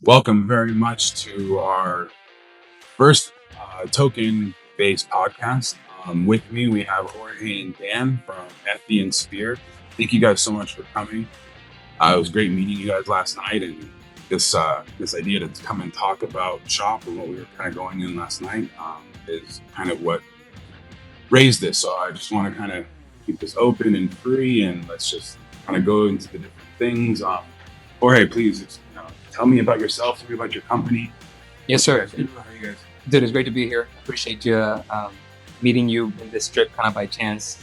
Welcome very much to our first token-based podcast. With me, we have Jorge and Dan from FB and Sphere. Thank you guys so much for coming. It was great meeting you guys last night, and this idea to come and talk about shop and what we were kind of going in last night is kind of what raised this. So I just want to kind of keep this open and free, and let's just kind of go into the different things. Jorge, please tell me about yourself, tell me about your company. Yes, sir. How are you guys? Dude, it's great to be here. Appreciate you meeting you in this trip kind of by chance,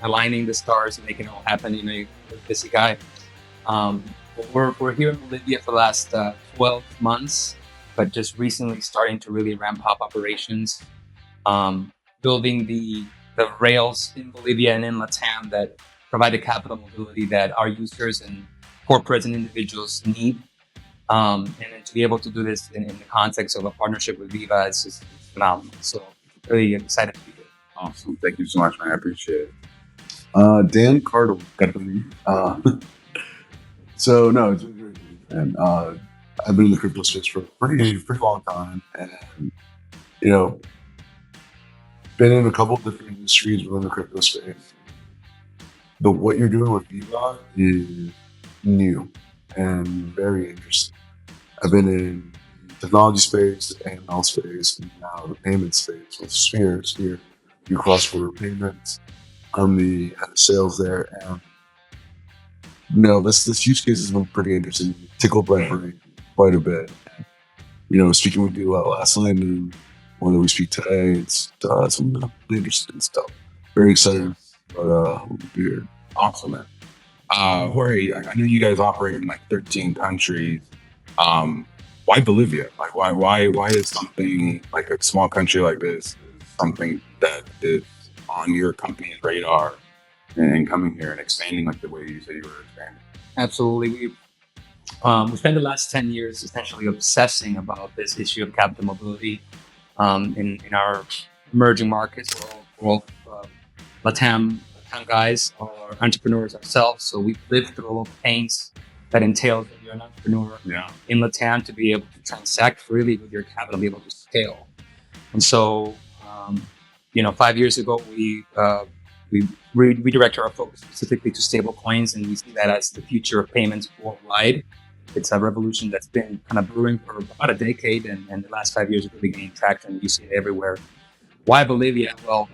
aligning the stars and making it all happen. You know, you're a busy guy. But we're here in Bolivia for the last 12 months, but just recently starting to really ramp up operations, building the rails in Bolivia and in Latam that provide the capital mobility that our users and corporates and individuals need. And then to be able to do this in the context of a partnership with VIVA, it's phenomenal. So really excited to be here. Awesome. Thank you so much, man. I appreciate it. Dan Cartolin. So no, it's been great. And I've been in the crypto space for a pretty long time, and been in a couple of different industries within the crypto space. But what you're doing with Viva is new and very interesting. I've been in the technology space, the AML space, and now the payment space with Sphere, do cross-border payments. I'm the head of sales there, and this use case has been pretty interesting. Tickled my brain quite a bit. Speaking with you last night and when we speak today, it's some really interesting stuff. Very excited about what we do here. Awesome, man. Jorge, I know you guys operate in like 13 countries. Why Bolivia? Like, why is something like a small country like this something that is on your company's radar and coming here and expanding like the way you said you were expanding? Absolutely. We spent the last 10 years essentially obsessing about this issue of capital mobility in our emerging markets. We're all Latam guys are entrepreneurs ourselves, so we've lived through all the pains that entails that you're an entrepreneur in Latam to be able to transact freely with your capital, be able to scale. And so, 5 years ago, we redirected our focus specifically to stablecoins, and we see that as the future of payments worldwide. It's a revolution that's been kind of brewing for about a decade, and the last 5 years have really gained traction. You see it everywhere. Why Bolivia? Well,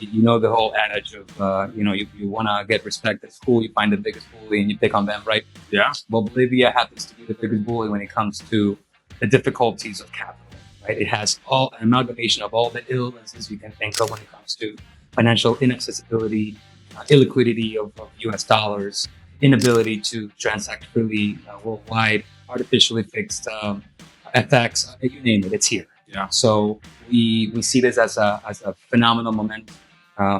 the whole adage of, you want to get respect at school, you find the biggest bully and you pick on them, right? Yeah. Well, Bolivia happens to be the biggest bully when it comes to the difficulties of capital, right? It has an amalgamation of all the illnesses you can think of when it comes to financial inaccessibility, illiquidity of US dollars, inability to transact freely worldwide, artificially fixed FX, you name it, it's here. Yeah. So we see this as a phenomenal momentum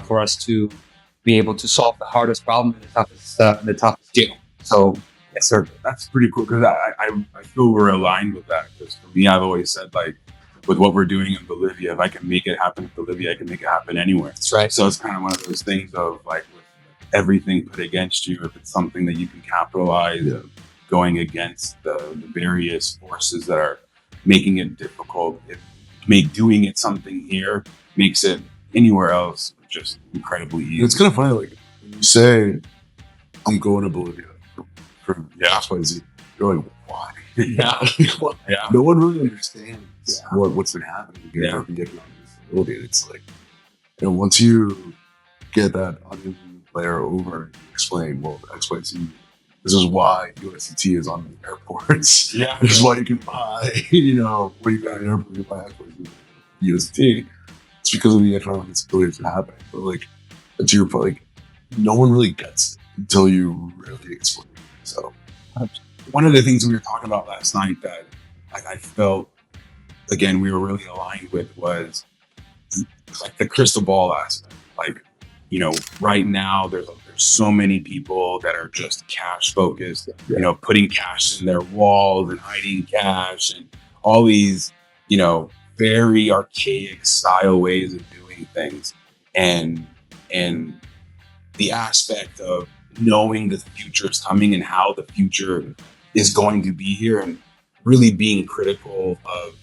for us to be able to solve the hardest problem in the toughest deal. So yes, sir. That's pretty cool because I feel we're aligned with that. Because for me, I've always said like with what we're doing in Bolivia, if I can make it happen in Bolivia, I can make it happen anywhere. That's right. So it's kind of one of those things of like with everything put against you, if it's something that you can capitalize going against the various forces that are making it difficult, doing it something here makes it anywhere else just incredibly easy. It's kind of funny, like when you say, "I'm going to Bolivia for XYZ," you're like, "Why?" Yeah. No one really understands what's been happening here with the economic stability. It's like, once you get that onion layer over and you explain, well, XYZ, this is why USDT is on the airports. Yeah. This is why you can buy, when you got an airport, you buy USDT. It's because of the economic instability that's happening. But like, to your point, like, no one really gets it until you really explain it. So, one of the things we were talking about last night that I felt, again, we were really aligned with was like the crystal ball aspect. Like, right now there's so many people that are just cash focused, putting cash in their walls and hiding cash and all these, very archaic style ways of doing things. And the aspect of knowing the future is coming and how the future is going to be here. And really being critical of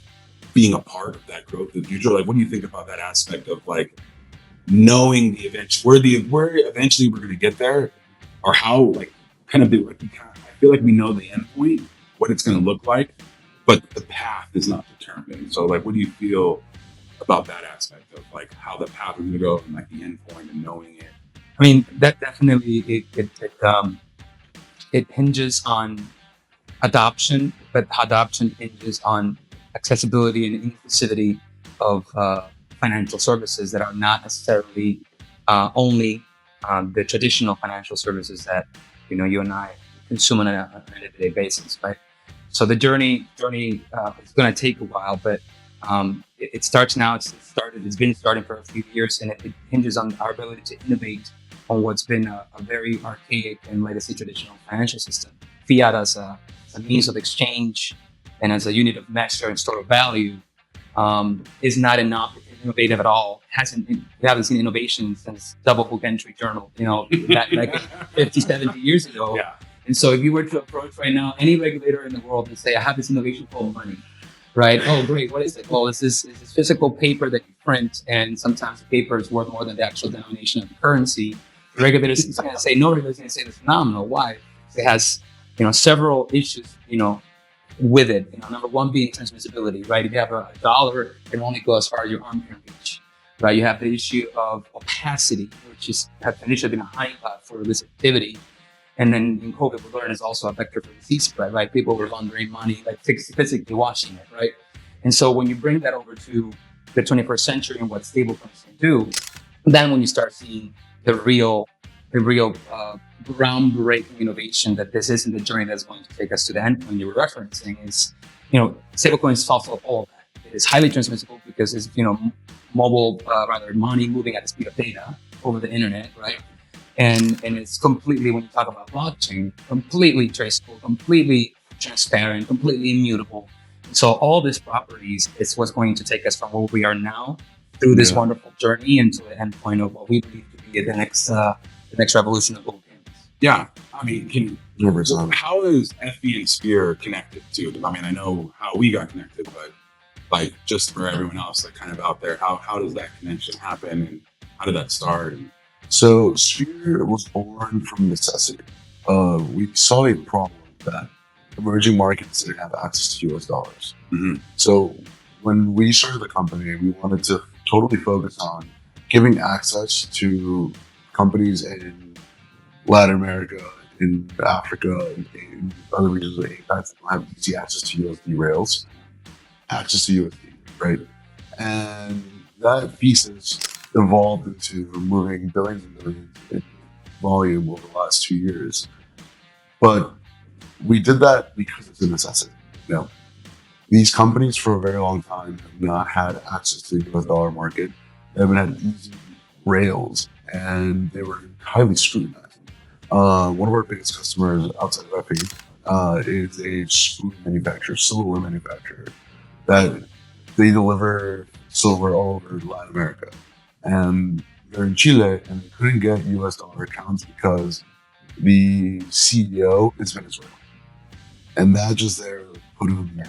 being a part of that growth in the future? Like, what do you think about that aspect of like knowing the event, where eventually we're going to get there, or how like kind of I feel like we know the end point, what it's going to look like, but the path is not determined. So like, what do you feel about that aspect of like how the path is going to go and like the end point and knowing it? I mean, that definitely it hinges on adoption, but adoption hinges on accessibility and inclusivity of financial services that are not necessarily only the traditional financial services that you and I consume on a day-to-day basis, right? So the journey is going to take a while, but it starts now. It's been starting for a few years, and it hinges on our ability to innovate on what's been a very archaic and legacy traditional financial system. Fiat as a means of exchange and as a unit of measure and store of value is not innovative at all. We haven't seen innovation since double book entry journal, that like 50, 70 years ago. Yeah. And so if you were to approach right now any regulator in the world and say, I have this innovation called money, right? Oh, great. What is it? Well, it's this physical paper that you print, and sometimes the paper is worth more than the actual denomination of the currency. The regulator is going to say, no regulator is going to say it's phenomenal. Why? It has, several issues, with it. Number one being transmissibility, right? If you have a dollar, it can only go as far as your arm can reach, right? You have the issue of opacity, which has initially been a honeypot for illicit activity. And then in COVID, we learned is also a vector for disease spread, right? People were laundering money, like physically washing it, right? And so when you bring that over to the 21st century and what stablecoins can do, then when you start seeing the real groundbreaking innovation that this isn't the journey that's going to take us to the end point you were referencing is, stablecoins solve all of that. It is highly transmissible because it's, mobile, money moving at the speed of data over the internet, right? And it's completely, when you talk about blockchain, completely traceable, completely transparent, completely immutable. So all these properties is what's going to take us from where we are now through this wonderful journey into the end point of what we believe to be the next revolution of global payments. Yeah. I mean, how is FB and Sphere connected to? I mean, I know how we got connected, but like just for everyone else, like kind of out there, how does that connection happen and how did that start? So Sphere was born from necessity. We saw a problem that emerging markets didn't have access to US dollars. Mm-hmm. So when we started the company, we wanted to totally focus on giving access to companies in Latin America, in Africa, in other regions of APAC that don't have easy access to USD rails, access to USD, right? And that thesis evolved into moving billions and billions in volume over the last 2 years. But we did that because it's a necessity. These companies for a very long time have not had access to the US dollar market. They haven't had easy rails, and they were highly scrutinized. One of our biggest customers outside of FE is a silverware manufacturer that they deliver silver all over Latin America. And they're in Chile, and they couldn't get US dollar accounts because the CEO is Venezuelan. And that just there put them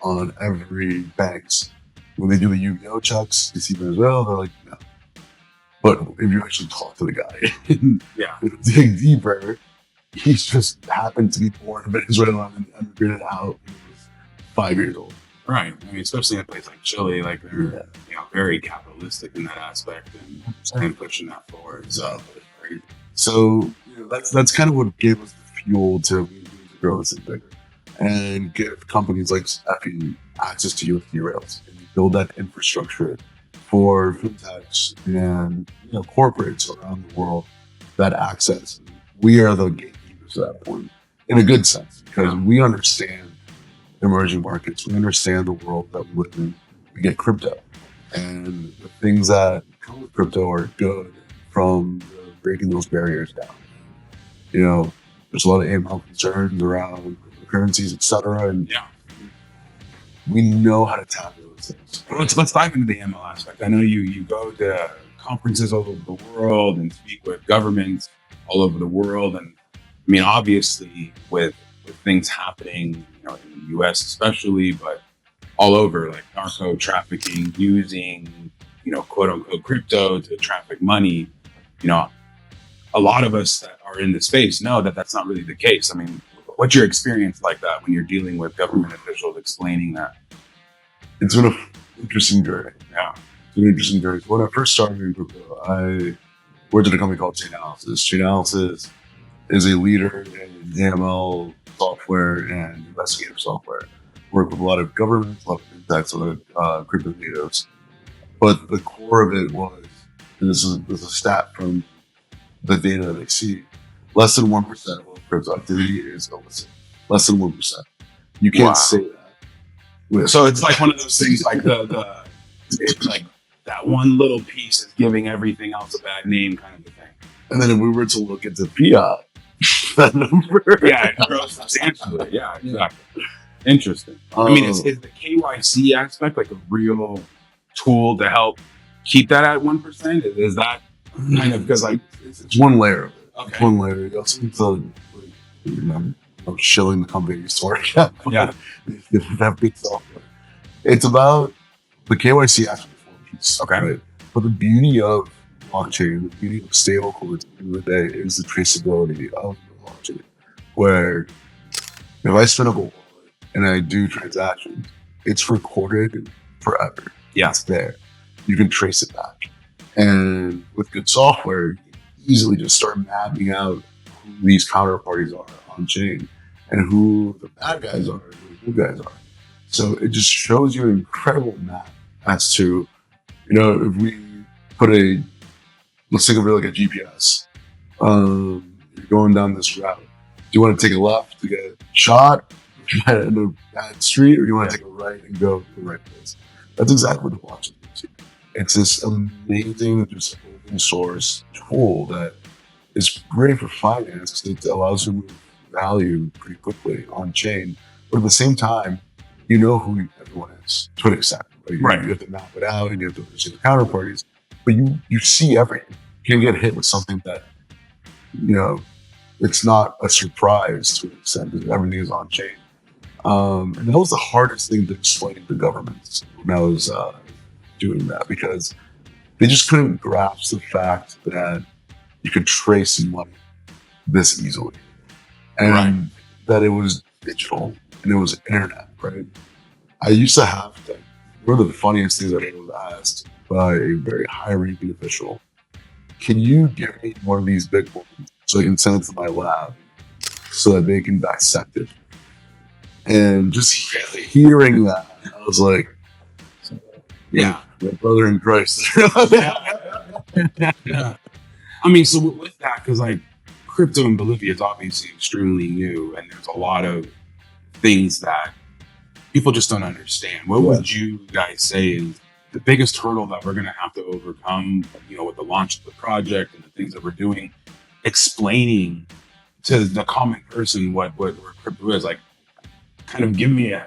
on every banks. When they do the UBO checks, they see Venezuela, they're like, no. But if you actually talk to the guy, dig deeper, he's just happened to be born in Venezuela and immigrated out when he was 5 years old. Right. I mean, especially in a place like Chile, like they're very capitalistic in that aspect and pushing that forward. So that's kind of what gave us the fuel to grow this bigger and give companies like FE access to USD rails and build that infrastructure for fintechs and corporates around the world that access. We are the gatekeepers at that point, in a good sense, because we understand emerging markets. We understand the world that we live in. We get crypto, and the things that come with crypto are good from breaking those barriers down. There's a lot of AML concerns around currencies, etc., and we know how to tackle those things. Well, let's dive into the ML aspect. I know you go to conferences all over the world and speak with governments all over the world, and I mean, obviously, with with things happening, in the U.S. especially, but all over, like narco trafficking, using, quote unquote crypto to traffic money. A lot of us that are in the space know that that's not really the case. I mean, what's your experience like that when you're dealing with government officials explaining that? It's been an interesting journey. Yeah. It's been an interesting journey. When I first started in crypto, I worked at a company called Chainalysis. Chainalysis is a leader in AML software and investigative software. Work with a lot of governments, a lot of fintechs, a lot of crypto natives. But the core of it was, and this is a stat from the data that they see, less than 1% of all crypto activity is illicit. Less than 1%. You can't say that. So it's like one of those things, like it's like that one little piece is giving everything else a bad name, kind of a thing. And then if we were to look at the fiat, that number, it grows substantially. Yeah, exactly. Interesting. I mean, is the KYC aspect like a real tool to help keep that at 1%? Is that kind of because like it's one layer of it? Okay. It's one layer. You also need to, shilling the company's story. Yeah. That big software. It's about the KYC aspect piece. Okay. Right? But the beauty of blockchain, the beauty of stablecoins at the end of the day is the traceability of the blockchain. Where if I spin up a wallet and I do transactions, it's recorded forever. Yeah. It's there. You can trace it back. And with good software, you can easily just start mapping out who these counterparties are on chain and who the bad guys are and who the good guys are. So it just shows you an incredible map as to, if we put let's think of it like a GPS. You're going down this route. Do you want to take a left to get shot in a bad street, or you want to take a right and go to the right place? That's exactly what the blockchain is. It's this amazing, just open source tool that is great for finance because it allows you to move value pretty quickly on chain. But at the same time, you know who everyone is to an extent. Right? You have to map it out and you have to understand the counterparties. But you see everything. You can get hit with something that, it's not a surprise to an extent because everything is on chain. And that was the hardest thing to explain to governments when I was doing that, because they just couldn't grasp the fact that you could trace money this easily. And that it was digital and it was internet, right? I used to have to, one of the funniest things I ever was asked by a very high-ranking official, can you give me one of these big ones so I can send it to my lab so that they can dissect it? And just hearing that, I was like, yeah, my brother in Christ. Yeah. I mean, so with that, because like crypto in Bolivia is obviously extremely new, and there's a lot of things that people just don't understand. What would you guys say is the biggest hurdle that we're going to have to overcome, with the launch of the project and the things that we're doing, explaining to the common person what crypto is? Like, kind of give me an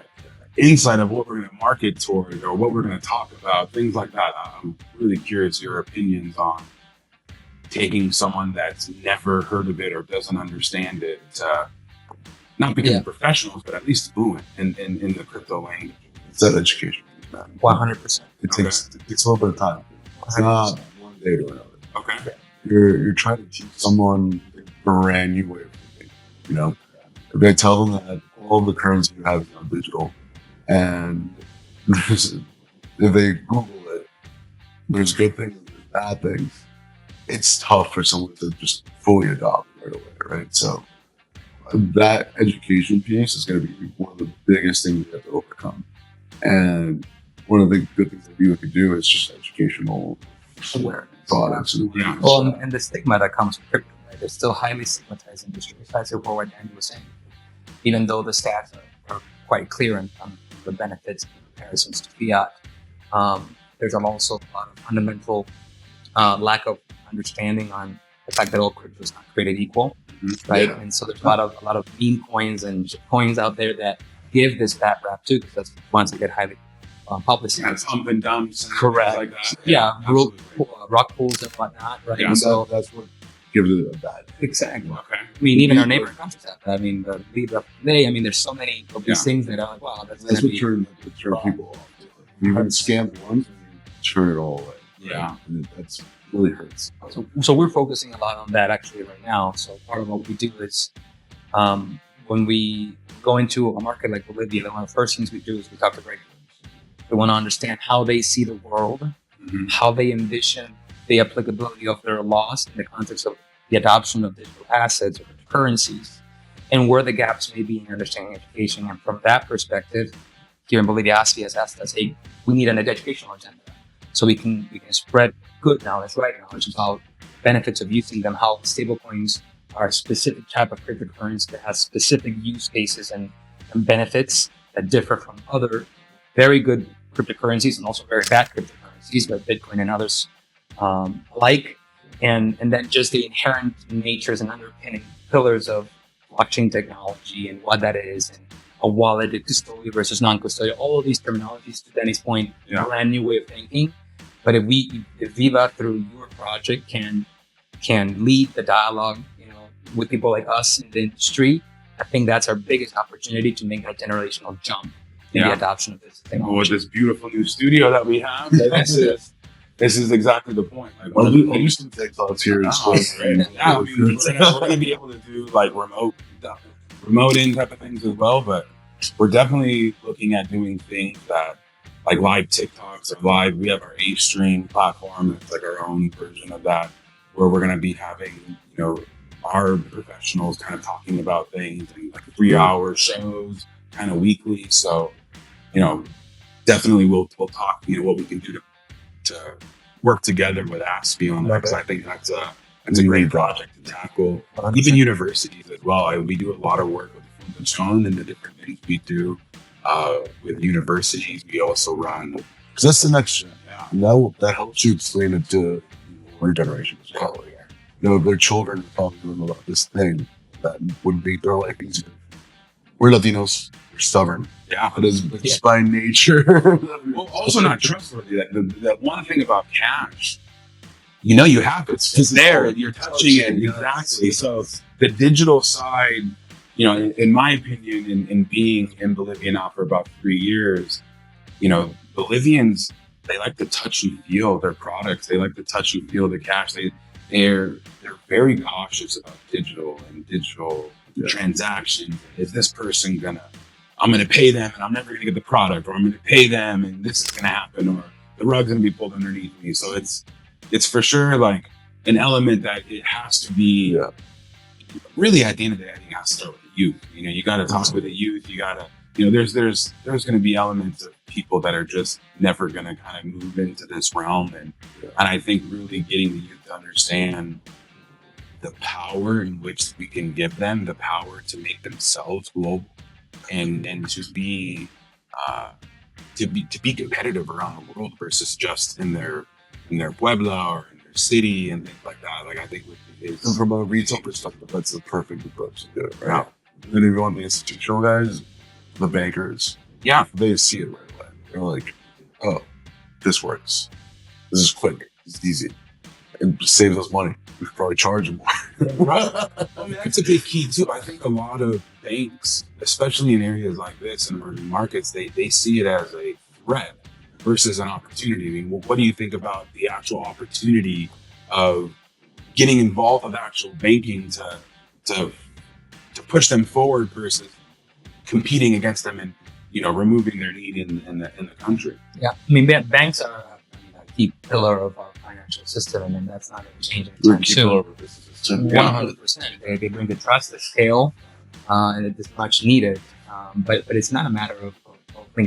insight of what we're going to market toward or what we're going to talk about, things like that. I'm really curious your opinions on taking someone that's never heard of it or doesn't understand it, not becoming professionals, but at least fluent in the crypto language. It's that education. 100%. It takes a little bit of time. It's not one day to another. Okay. You're trying to teach someone a brand new way of thinking. If I tell them that all the currency you have is now digital, and if they Google it, there's good things and there's bad things. It's tough for someone to just fully adopt right away, right? So that education piece is going to be one of the biggest things we have to overcome. And one of the good things that we could do is just educational awareness. Yeah. Well, and the stigma that comes with crypto, right? It's still highly stigmatized industry. Besides what Daniel was saying, even though the stats are quite clear on the benefits in comparisons to fiat, there's also a lot of fundamental lack of understanding on the fact that all crypto is not created equal, right? Yeah. And so there's a lot of meme coins and coins out there that give this bad rap too, because that's the ones that get highly publicized. Pump and dumps. Correct. Like that. Yeah, rock pools and whatnot, right? Yeah. So that's what gives it a bad name. Exactly. Okay. I mean, even our neighboring countries have that. I mean, the VIVA today, I mean, there's so many of these Yeah. things that are like, wow, that's That's going what to be. turn people off. You've been scammed once, and you turn it all away. Yeah. And that's really hurts. So we're focusing a lot on that actually right now. So part of what we do is when we go into a market like Bolivia, one of the first things we do is we talk to regulators. We want to understand how they see the world, Mhm. how they envision the applicability of their laws in the context of the adoption of digital assets or currencies, and where the gaps may be in understanding education. And from that perspective, here in Bolivia, ASFI has asked us, hey, we need an educational agenda. So we can spread good knowledge, right knowledge about benefits of using them, how stablecoins are a specific type of cryptocurrency that has specific use cases and benefits that differ from other very good cryptocurrencies and also very bad cryptocurrencies like Bitcoin and others alike. And then just the inherent natures and underpinning pillars of blockchain technology and what that is, and a wallet, custodial versus non-custodial, all of these terminologies, to Danny's point, Yeah. brand new way of thinking. But if Viva through your project can lead the dialogue, with people like us in the industry, I think that's our biggest opportunity to make that generational jump in the Yeah. adoption of this With technology. this beautiful new studio that we have, this is exactly the point. Like, Well, we used to take thoughts here. Yeah, I mean, we're gonna be able to do like remote in type of things as well, but we're definitely looking at doing things that like live TikToks or live. We have our A stream platform. It's like our own version of that, where we're gonna be having our professionals kind of talking about things and like 3-hour shows kind of weekly. So definitely we'll talk what we can do to work together with ASPI on that, because I think that's a great project to tackle. Even universities as well. We do a lot of work with Fundación and the different things we do with universities. We also run. Because that's the next gen. Yeah. That helps you explain it to your generation as well. Their children are talking to them about this thing that would make their life easier. We're Latinos. We're stubborn. Yeah. But it's by nature. Well, also not trustworthy. That one thing about cash, you have it. It's there. You're touching it. Exactly. So the digital side, in my opinion, in being in Bolivia now for about 3 years, Bolivians, they like to touch and feel their products. They like to touch and feel the cash. They're very cautious about digital transactions. Is this person I'm gonna pay them and I'm never gonna get the product, or I'm gonna pay them and this is gonna happen, or the rug's gonna be pulled underneath me. So it's for sure like an element that it has to be. Really, at the end of the day, I think it has to start with the youth. You got to talk with the youth. You got to, there's going to be elements of people that are just never going to kind of move into this realm, and I think really getting the youth to understand the power in which we can give them, the power to make themselves global, and to be competitive around the world versus just in their pueblo or in their city and things like that. Like I think and from a retail perspective, that's the perfect approach to do it, right? And then if you want the institutional guys, the bankers, they see it right away. They're like, oh, this works. This is quick. It's easy. It saves us money. We could probably charge them more. Right. I mean, that's a big key too. I think a lot of banks, especially in areas like this in emerging markets, they see it as a threat versus an opportunity. I mean, what do you think about the actual opportunity of getting involved with actual banking to push them forward versus competing against them and removing their need in the country? Yeah, I mean, banks are a key pillar of our financial system, and that's not going to change anytime soon. 100%. They bring the trust, the scale, and it is much needed. But it's not a matter of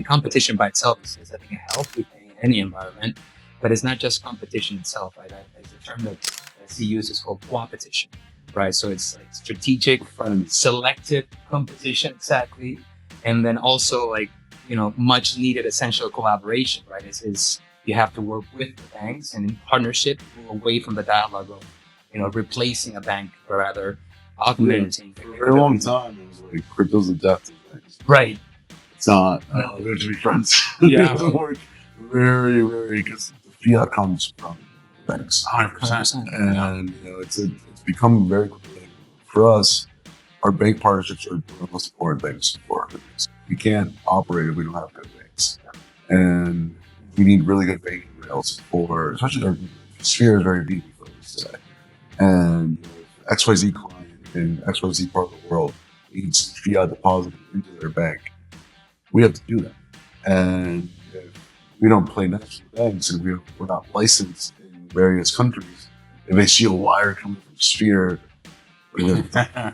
competition by itself is I think a healthy thing in any environment. But it's not just competition itself, right? It's a term that he uses called Co-Opetition, right? So it's like strategic, selective competition, exactly. And then also much needed essential collaboration, right? Is you have to work with the banks and in partnership, move away from the dialogue of replacing a bank, but rather augmenting. For a very long time, it was like crypto's the death of things. Right. It's not. They're to be friends. Yeah. It doesn't work very, very, because the fiat comes from banks. 100%. And it's become very clear. For us, our bank partnerships are the most important things for our business. We can't operate if we don't have good banks. And we need really good banking rails for, especially our sphere is very deep for us today. And XYZ client in XYZ part of the world needs fiat deposit into their bank. We have to do that. And if we don't play national banks and we're not licensed in various countries, if they see a wire coming from Sphere, Exactly.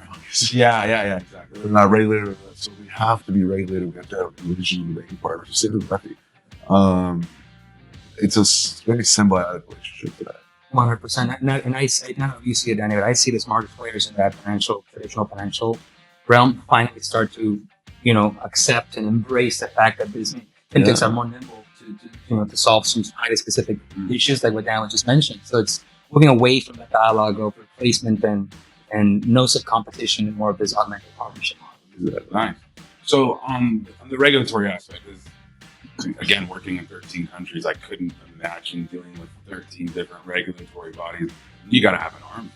they're not regulated. So we have to be regulated. We have to have religion in the banking partners. To say the Buffy. It's a very symbiotic relationship to that. 100%. And I don't know if you see it, Daniel, but I see the smartest players in that traditional financial realm finally start to, accept and embrace the fact that fintechs are more nimble to solve some highly specific issues like what Daniel just mentioned. So it's moving away from the dialogue of replacement and no competition and more of this augmented partnership model. Nice. So on the regulatory aspect is, again, working in 13 countries, I couldn't imagine dealing with 13 different regulatory bodies. You got to have an army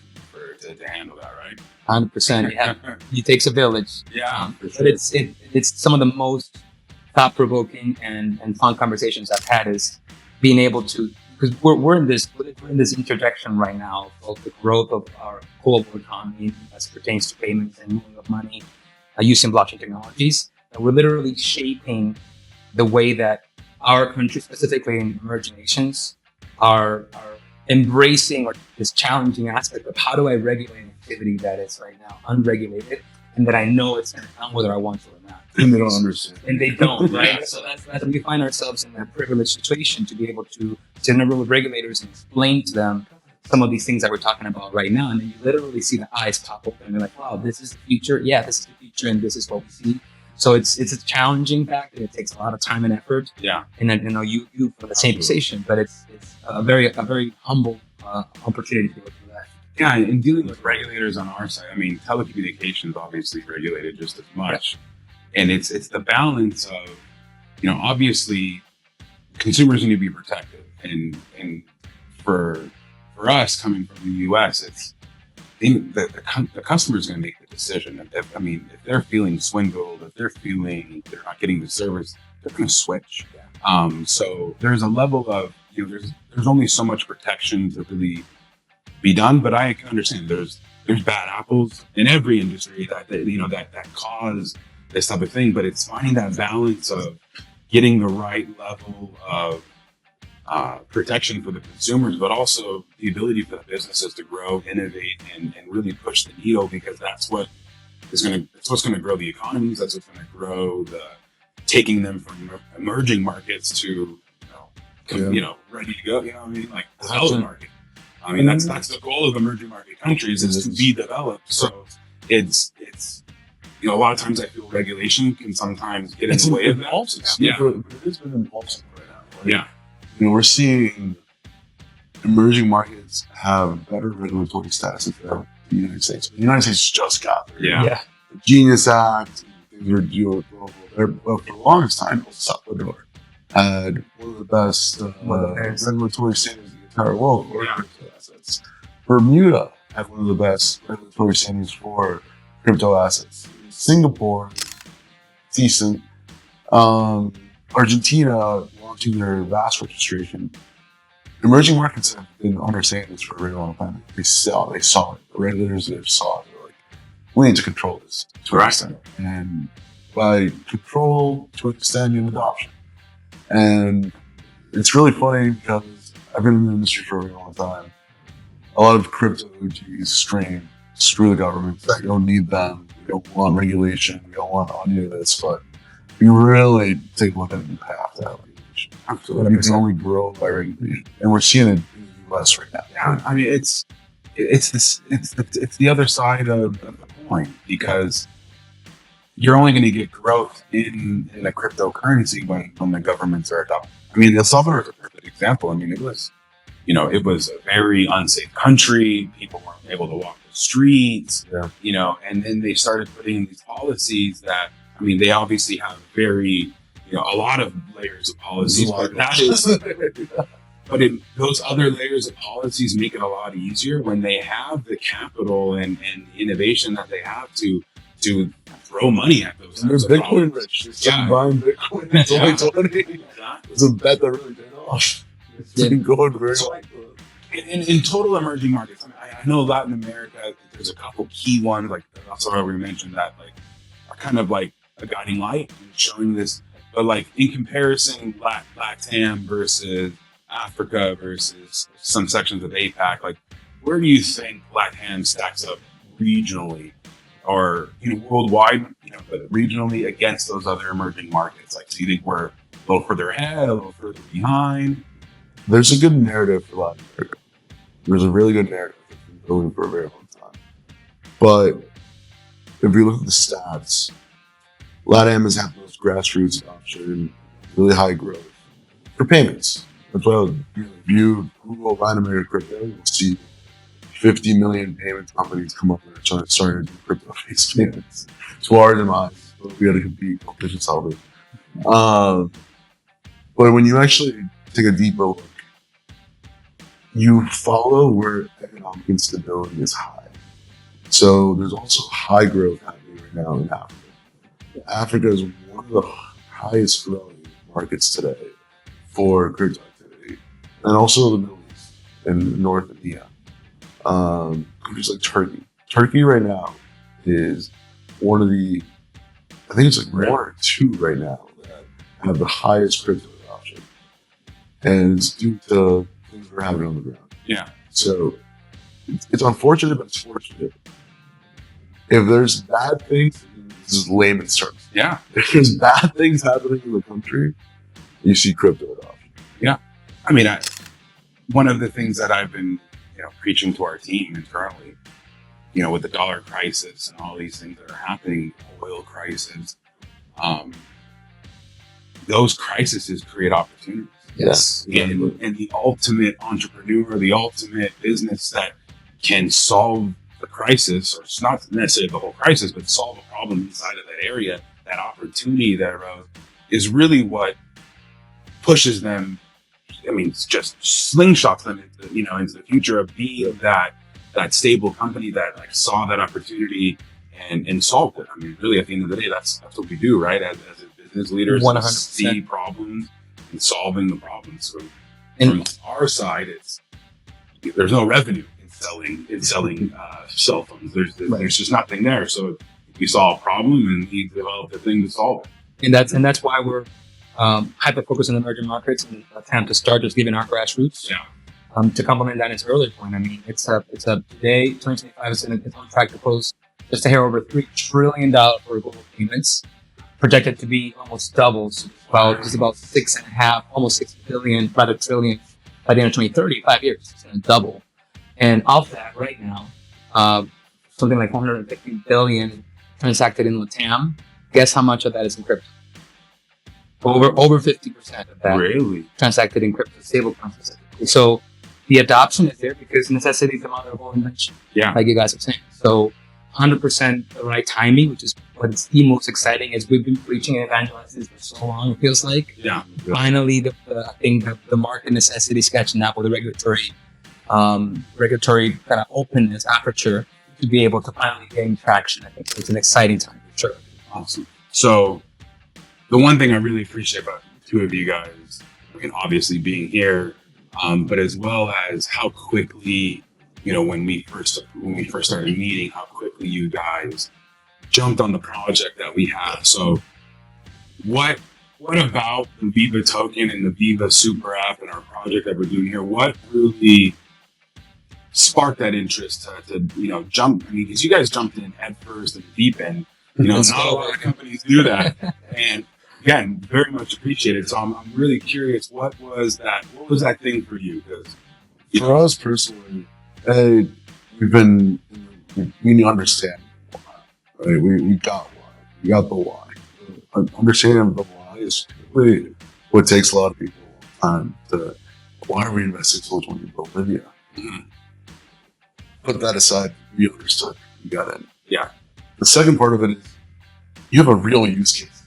to handle that, right? 100%. Yeah, it takes a village. Yeah, for sure. But it's some of the most thought-provoking and fun conversations I've had is being able to, because we're in this interjection right now of the growth of our global economy as it pertains to payments and moving of money using blockchain technologies. And we're literally shaping the way that our country, specifically in emerging nations, are embracing or this challenging aspect of how do I regulate an activity that is right now unregulated and that I know it's going to come whether I want to or not. And they don't understand. And they don't, right? So that's we find ourselves in that privileged situation to be able to sit in a room with regulators and explain to them some of these things that we're talking about right now. And then you literally see the eyes pop open and they're like, wow, this is the future. Yeah, this is the future and this is what we see. So it's a challenging fact and it takes a lot of time and effort. Yeah. And then, you for the same position, but it's a very humble opportunity to go through that. Yeah, and dealing with regulators on our side, I mean, telecommunications obviously regulated just as much. Yeah. And it's the balance of, obviously consumers need to be protected. And for us coming from the US, it's the customer is going to make the decision. If they're feeling swindled, if they're feeling they're not getting the service, they're going to switch. So there's a level of, there's only so much protection to really be done. But I can understand there's bad apples in every industry that cause this type of thing. But it's finding that balance of getting the right level of protection for the consumers, but also the ability for the businesses to grow, innovate, and really push the needle, because that's what's going to grow the economies. That's what's going to grow taking them from emerging markets to ready to go. Like the developed market. That's the goal of emerging market countries is to be developed. So it's a lot of times I feel regulation can sometimes get in the way of that. Yeah, it's been impulsive right now. Yeah. We're seeing emerging markets have better regulatory status than the United States. The United States just got there. Yeah. The Genius Act, things are due there. But for the longest time, El Salvador had one of the best regulatory standards in the entire world for crypto assets. Bermuda had one of the best regulatory standards for crypto assets. Singapore, decent. Argentina launching their VAS registration. Emerging markets have been understanding this for a very long time. They saw it. The regulators saw it. They're like, we need to control this to an extent. And by control, to extend in adoption. And it's really funny because I've been in the industry for a very long time. A lot of crypto OGs scream, screw the government. We don't need them. We don't want regulation. We don't want any of this. But we really take a look at the path to that regulation. Absolutely. And it can only grow by regulation. And we're seeing it in the US right now. Yeah, it's the other side of the coin, because you're only going to get growth in a cryptocurrency when the governments are adopting. El Salvador is a perfect example. It was a very unsafe country. People weren't able to walk the streets, and then they started putting in these policies that, they obviously have very, a lot of layers of policies, but But those other layers of policies make it a lot easier when they have the capital and the innovation that they have to throw money at those. And there's Bitcoin rich. Yeah. Buying Bitcoin in 2020. Exactly. It's a bet that really paid off. It's been going very well. In total emerging markets, I mean, I know Latin America, there's a couple key ones, like that's what we mentioned, that like are kind of like a guiding light and showing this. But like in comparison, Latam versus Africa versus some sections of APAC, like where do you think Latam stacks up regionally or worldwide, but regionally against those other emerging markets? Like, do you think we're a little further ahead, a little further behind? There's a good narrative for Latin America. There's a really good narrative that's been building for a very long time. But if you look at the stats, Latam has had those grassroots adoption, really high growth for payments. That's why if you Google Latin American crypto, you'll see 50 million payment companies come up and are starting to do crypto-based payments. To our demise, but we had to compete, competition solving. But when you actually take a deeper look, you follow where economic instability is high. So there's also high growth happening right now in Africa. Africa is one of the highest growing markets today for crypto activity, and also the Middle East and North India. Countries like Turkey. Turkey right now is one of the, I think it's like one or two right now that have the highest crypto adoption, and it's due to things we're having on the ground. Yeah. So it's unfortunate, but it's fortunate. If there's bad things, this is layman's terms. Yeah. If there's bad things happening in the country, you see crypto adoption. Yeah. I mean, one of the things that I've been, preaching to our team internally, with the dollar crisis and all these things that are happening, oil crisis, those crises create opportunities. Yes. And the ultimate entrepreneur, the ultimate business that can solve the crisis, or it's not necessarily the whole crisis, but solve a problem inside of that area, that opportunity that arose, is really what pushes them. I mean, it's just slingshots them into the future of being that stable company that like saw that opportunity and solved it. I mean, really, at the end of the day, that's what we do, right? As business leaders, 100%. see problems and solving the problems. So from our side, there's no revenue in selling cell phones. There's just nothing there. So we saw a problem and we developed a thing to solve it. And that's why we're hyper focused on emerging markets and attempt to start just given our grassroots. Yeah. To complement Dan's earlier point, I mean, it's a today 2025 is on track to close just a hair over $3 trillion for global payments, projected to be almost double, so about 6.5, almost 6 billion, rather trillion by the end of 2030, 5 years. It's going to double. And of that, right now, something like 450 billion transacted in Latam. Guess how much of that is in crypto? Over 50% of that Really? transacted in crypto, stablecoins specifically. So the adoption is there because necessity is the mother of all invention. Yeah. Like you guys are saying. So 100% the right timing, which is what's the most exciting, is we've been preaching and evangelizing this for so long, it feels like. Yeah. Finally, I think the market necessity is catching up with the regulatory kind of openness, aperture, to be able to finally gain traction. I think it's an exciting time for sure. Awesome. So the one thing I really appreciate about the two of you guys, obviously being here, but as well as how quickly, when we first started meeting, how quickly you guys jumped on the project that we have. So what about the VIVA token and the VIVA Super App and our project that we're doing here? What really sparked that interest to jump? I mean, because you guys jumped in head first and deep end. Not a lot of companies do that. And again, very much appreciated. So I'm really curious, what was that thing for you? For us personally, we understand why. Right? We got why. We got the why. Understanding the why is really what takes a lot of people time to. Why are we investing so much money in Bolivia? Mm-hmm. Put that aside. We understood. We got in. Yeah. The second part of it is you have a real use case.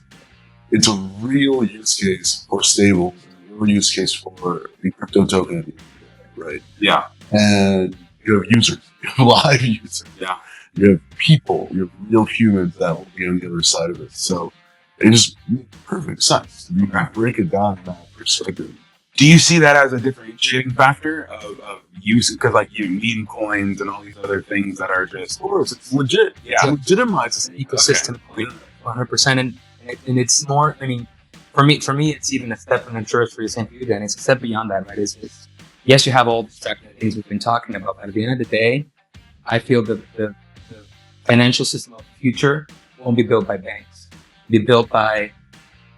It's a real use case for stables, a real your use case for the crypto token at the end of the day, right? Yeah. And you have users, you have live users. Yeah. You have people, you have real humans that will be on the other side of it. So it just makes perfect sense. You can break it down in that perspective. Do you see that as a differentiating factor of use? Because like you meme coins and all these other things that are just, Of course, it's legit. Yeah. It legitimizes An ecosystem, 100%. And it's more. I mean, for me, it's even a step. And I'm sure it's for the same for you, Dan. It's a step beyond that, right? It's yes, you have all the technical things we've been talking about, but at the end of the day, I feel that the financial system of the future won't be built by banks. It'll be built by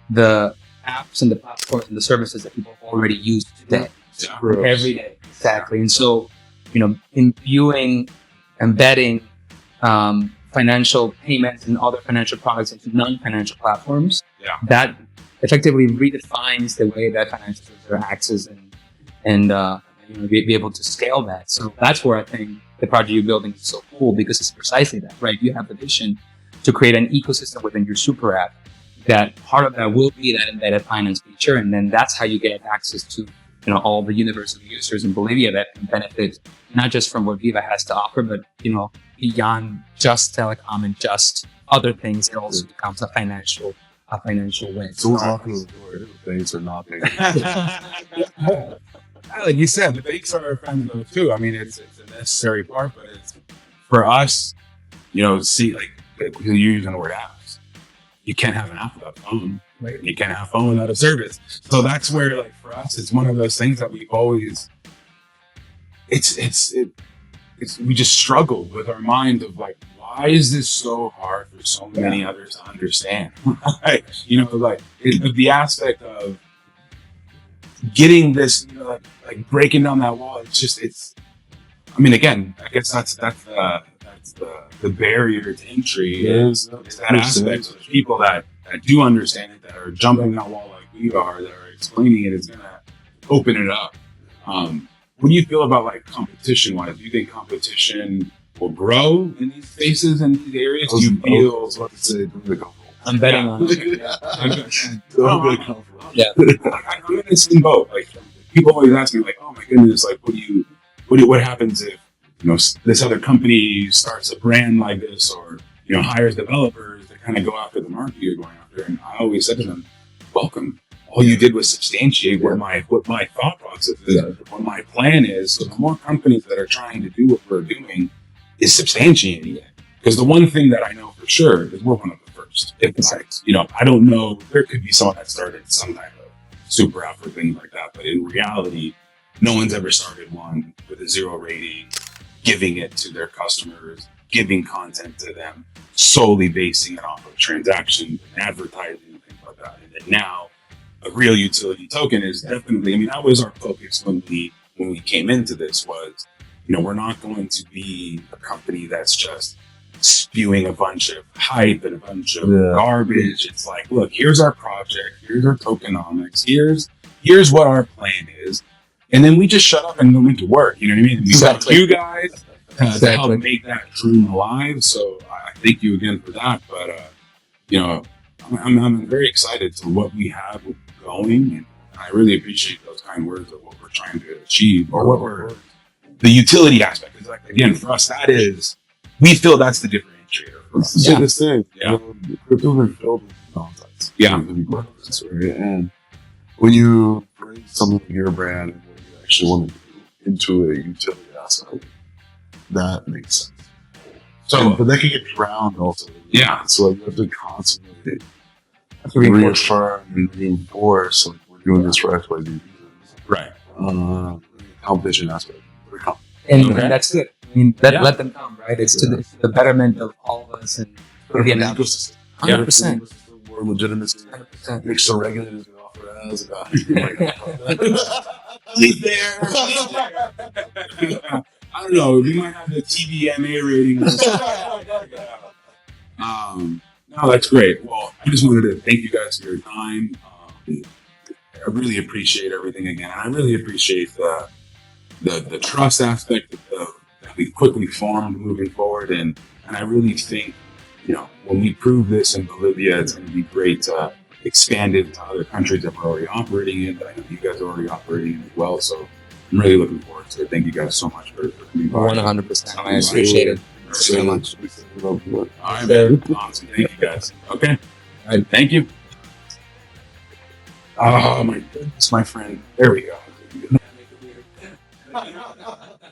the apps and the platforms and the services that people already use today, every day. Exactly. And so, imbuing, embedding financial payments and other financial products into non-financial platforms, that effectively redefines the way that financial services are accessed and be able to scale that. So that's where I think the project you're building is so cool, because it's precisely that, right? You have the vision to create an ecosystem within your super app that part of that will be that embedded finance feature. And then that's how you get access to, all the universe of users in Bolivia that can benefit not just from what Viva has to offer, but, beyond just telecom and just other things. It also becomes a financial win. So what's knocking on the door? Banks are knocking. Like you said, the banks are friends of it too. I mean, it's a necessary part, but it's for us, see, like you're using the word apps. You can't have an app without a phone. Right? You can't have a phone without a service. So that's where, like, for us, it's one of those things that we've always. We just struggled with our mind of like, why is this so hard for so many others to understand? Like, the aspect of getting this, like breaking down that wall. I mean, again, I guess that's the barrier to entry is that aspect of the people that do understand it, that are jumping that wall like we are, that are explaining it, is going to open it up. What do you feel about like competition wise? Do you think competition will grow in these spaces and these areas? Do you feel? I was about to say, I'm betting on it. I'm in both. Like, people always ask me, like, "Oh my goodness, like, what happens if this other company starts a brand like this, or hires developers to kind of go after the market you're going after?" And I always said to them, "Welcome. All you did was substantiate what my thought process is, what my plan is. So the more companies that are trying to do what we're doing is substantiating it. Because the one thing that I know for sure is we're one of the first. I don't know. There could be someone that started some type of super app or things like that, but in reality, no one's ever started one with a 0 rating, giving it to their customers, giving content to them, solely basing it off of transactions and advertising and things like that. And then now, a real utility token is definitely, I mean, that was our focus when we came into this was, we're not going to be a company that's just spewing a bunch of hype and a bunch of garbage. It's like, look, here's our project, here's our tokenomics, here's what our plan is. And then we just shut up and went to work. You know what I mean? And we got you guys to help make that dream alive. So I thank you again for that. But, I'm very excited to what we have going. And I really appreciate those kind words of what we're trying to achieve, or the utility aspect. Is like, again, for us, we feel that's the differentiator for us. So this thing, crypto is filled with nonsense. Yeah. And when you bring something to your brand and what you actually want to do into a utility aspect, that makes sense. But that can get drowned also. Yeah. So you have to constantly reaffirm and reinforce, like, we're doing this for X, Y, Z reasons. Right. Competition aspect. And that's it. I mean, let them come, right? It's to the betterment of all of us and the ecosystem. 100%. More legitimacy. 100%. Make some regulators go off their ass about He's there. I don't know. We might have the TVMA rating. No, that's great. Well, I just wanted to thank you guys for your time. I really appreciate everything again. And I really appreciate the trust aspect that we quickly formed moving forward. And I really think, when we prove this in Bolivia, it's going to be great to expanded to other countries that we're already operating in, that I know you guys are already operating in as well. So I'm really looking forward to it. Thank you guys so much for coming by. 100%. I appreciate it. Thank you so much. All right, man. Awesome. Thank you guys. Okay. All right. Thank you. Oh my goodness, my friend. There we go.